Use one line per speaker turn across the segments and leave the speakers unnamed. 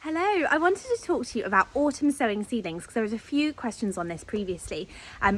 Hello, I wanted to talk to you about autumn sowing seedlings because there was a few questions on this previously.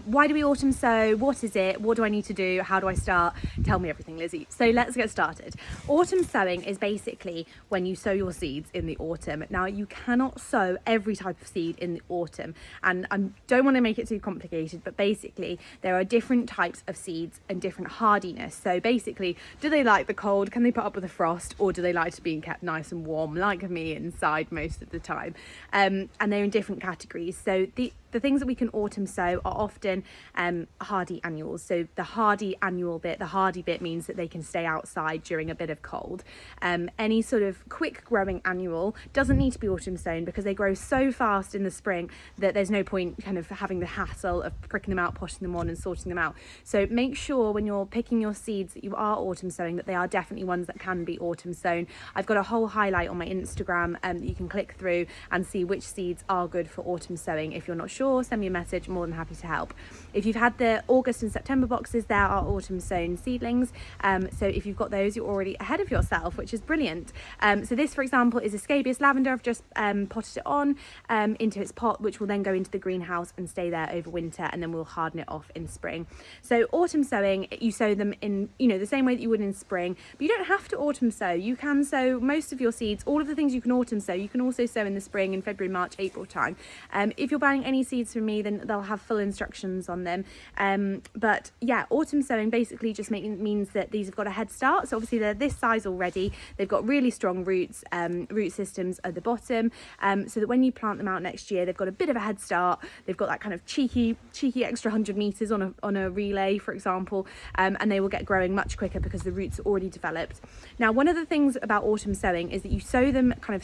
Why do we autumn sow? What is it? What do I need to do? How do I start? Tell me everything, Lizzie. So let's get started. Autumn sowing is basically when you sow your seeds in the autumn. Now, you cannot sow every type of seed in the autumn, and I don't want to make it too complicated, but basically there are different types of seeds and different hardiness. So basically, do they like the cold? Can they put up with the frost? Or do they like to be kept nice and warm like me inside most of the time? And they're in different categories. So the things that we can autumn sow are often hardy annuals. So the hardy annual bit, the hardy bit means that they can stay outside during a bit of cold. Any sort of quick growing annual doesn't need to be autumn sown because they grow so fast in the spring that there's no point kind of having the hassle of pricking them out, potting them on and sorting them out. So make sure when you're picking your seeds that you are autumn sowing, that they are definitely ones that can be autumn sown. I've got a whole highlight on my Instagram that you can click through and see which seeds are good for autumn sowing. If you're not sure, send me a message, more than happy to help. If you've had the August and September boxes, there are autumn sown seedlings. So if you've got those, you're already ahead of yourself, which is brilliant. So this, for example, is a scabious lavender. I've just potted it on into its pot, which will then go into the greenhouse and stay there over winter, and then we'll harden it off in spring. So autumn sowing, you sow them in, the same way that you would in spring, but you don't have to autumn sow. You can sow most of your seeds, all of the things you can autumn sow, you can also sow in the spring, in February, March, April time. If you're buying any seeds from me, then they'll have full instructions on them. But yeah, autumn sowing basically just means that these have got a head start. So obviously they're this size already. They've got really strong roots, root systems at the bottom, so that when you plant them out next year, they've got a bit of a head start. They've got that kind of cheeky extra 100 meters on a relay, for example, and they will get growing much quicker because the roots are already developed. Now, one of the things about autumn sowing is that you sow them kind of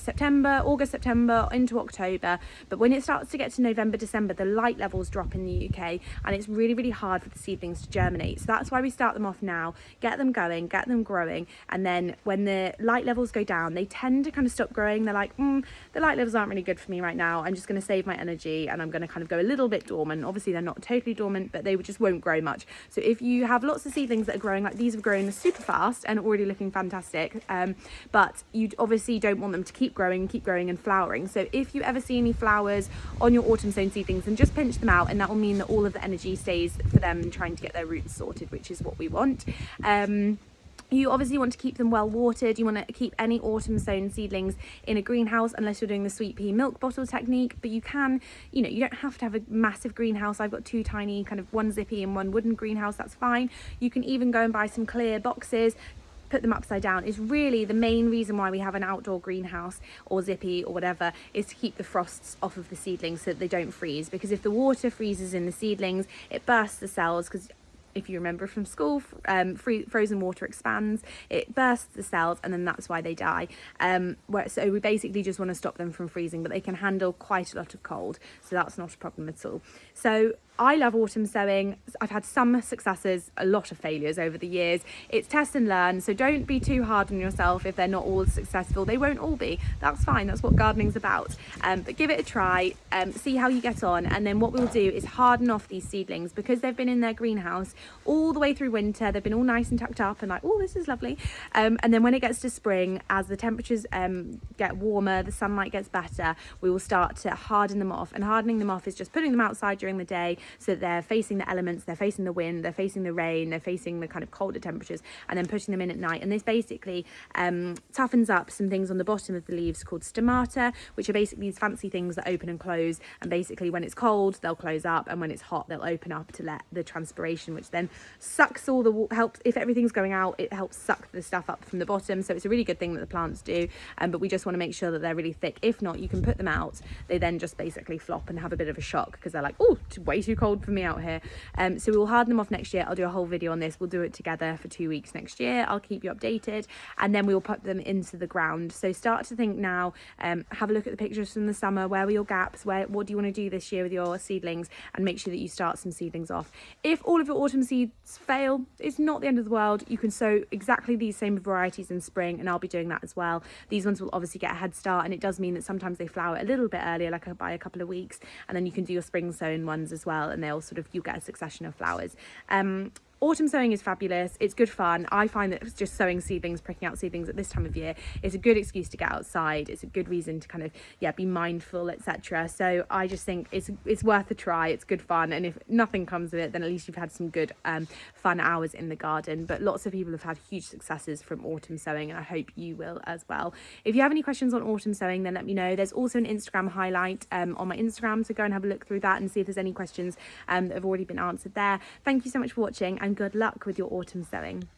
August, September into October, but when it starts to get to November, December, the light levels drop in the UK, and it's really, really hard for the seedlings to germinate. So that's why we start them off now, get them going, get them growing, and then when the light levels go down, they tend to kind of stop growing. They're like, the light levels aren't really good for me right now. I'm just going to save my energy and I'm going to kind of go a little bit dormant. Obviously, they're not totally dormant, but they just won't grow much. So if you have lots of seedlings that are growing, like these have grown super fast and already looking fantastic, but you obviously don't want them to keep growing and flowering. So if you ever see any flowers on your autumn sown seedlings, then just pinch them out, and that will mean that all of the energy stays for them trying to get their roots sorted, which is what we want. You obviously want to keep them well watered. You want to keep any autumn sown seedlings in a greenhouse unless you're doing the sweet pea milk bottle technique, but you can, you don't have to have a massive greenhouse. I've got two tiny, kind of one zippy and one wooden greenhouse, that's fine. You can even go and buy some clear boxes, put them upside down. Is really the main reason why we have an outdoor greenhouse or zippy or whatever, is to keep the frosts off of the seedlings so that they don't freeze, because if the water freezes in the seedlings, it bursts the cells, because if you remember from school, frozen water expands, it bursts the cells, and then that's why they die. So we basically just want to stop them from freezing, but they can handle quite a lot of cold, so that's not a problem at all. So I love autumn sowing. I've had some successes, a lot of failures over the years. It's test and learn, so don't be too hard on yourself if they're not all successful. They won't all be. That's fine. That's what gardening's about. But give it a try, see how you get on, and then what we'll do is harden off these seedlings, because they've been in their greenhouse all the way through winter. They've been all nice and tucked up and like, oh, this is lovely. And then when it gets to spring, as the temperatures get warmer, the sunlight gets better, we will start to harden them off. And hardening them off is just putting them outside during the day, so that they're facing the elements, they're facing the wind, they're facing the rain, they're facing the kind of colder temperatures, and then putting them in at night. And this basically toughens up some things on the bottom of the leaves called stomata, which are basically these fancy things that open and close. And basically when it's cold, they'll close up, and when it's hot, they'll open up to let the transpiration, which then sucks all the helps, if everything's going out, it helps suck the stuff up from the bottom. So it's a really good thing that the plants do, but we just want to make sure that they're really thick. If not, you can put them out, they then just basically flop and have a bit of a shock, because they're like, oh, it's way too cold for me out here. So we will harden them off next year. I'll do a whole video on this. We'll do it together for 2 weeks next year. I'll keep you updated, and then we will put them into the ground. So start to think now, have a look at the pictures from the summer. Where were your gaps? What do you want to do this year with your seedlings, and make sure that you start some seedlings off. If all of your autumn seeds fail, it's not the end of the world. You can sow exactly these same varieties in spring, and I'll be doing that as well. These ones will obviously get a head start, and it does mean that sometimes they flower a little bit earlier, like by a couple of weeks, and then you can do your spring sown ones as well, and they'll you'll get a succession of flowers. autumn sowing is fabulous. It's good fun. I find that just sowing seedlings, pricking out seedlings at this time of year is a good excuse to get outside. It's a good reason to kind of, be mindful, etc. So I just think it's worth a try. It's good fun. And if nothing comes of it, then at least you've had some good fun hours in the garden. But lots of people have had huge successes from autumn sowing, and I hope you will as well. If you have any questions on autumn sowing, then let me know. There's also an Instagram highlight on my Instagram, so go and have a look through that and see if there's any questions that have already been answered there. Thank you so much for watching, and good luck with your autumn sowing.